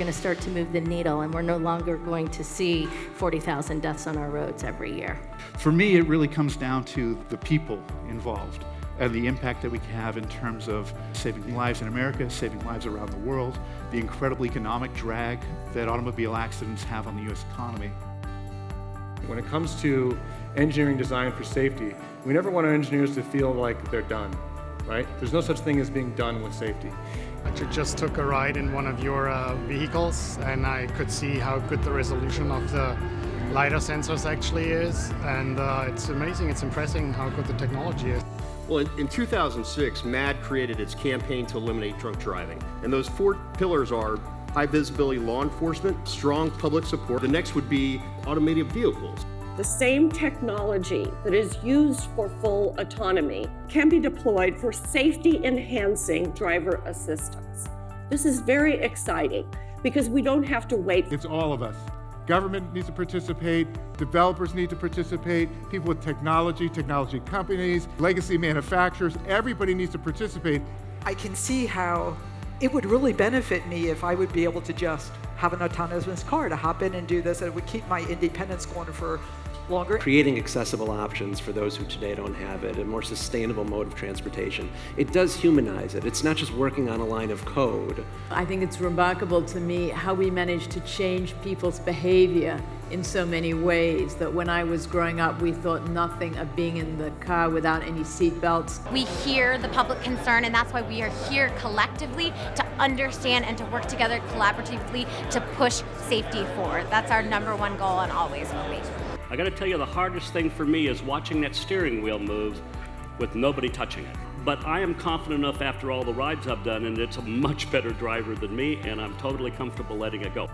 going to start to move the needle, and we're no longer going to see 40,000 deaths on our roads every year. For me, it really comes down to the people involved and the impact that we can have in terms of saving lives in America, saving lives around the world, the incredible economic drag that automobile accidents have on the U.S. economy. When it comes to engineering design for safety, we never want our engineers to feel like they're done, right? There's no such thing as being done with safety. I just took a ride in one of your vehicles, and I could see how good the resolution of the LiDAR sensors actually is, and it's amazing, it's impressive how good the technology is. Well, in 2006, MAD created its campaign to eliminate drunk driving, and those 4 pillars are high visibility law enforcement, strong public support. The next would be automated vehicles. The same technology that is used for full autonomy can be deployed for safety-enhancing driver assistance. This is very exciting because we don't have to wait. It's all of us. Government needs to participate, developers need to participate, people with technology companies, legacy manufacturers, everybody needs to participate. I can see how it would really benefit me if I would be able to just have an autonomous car to hop in and do this, and it would keep my independence going for longer. Creating accessible options for those who today don't have it, a more sustainable mode of transportation. It does humanize it. It's not just working on a line of code. I think it's remarkable to me how we managed to change people's behavior in so many ways, that when I was growing up, we thought nothing of being in the car without any seat belts. We hear the public concern, and that's why we are here collectively to understand and to work together collaboratively to push safety forward. That's our #1 goal and always will be. I gotta tell you, the hardest thing for me is watching that steering wheel move with nobody touching it. But I am confident enough after all the rides I've done, and it's a much better driver than me, and I'm totally comfortable letting it go.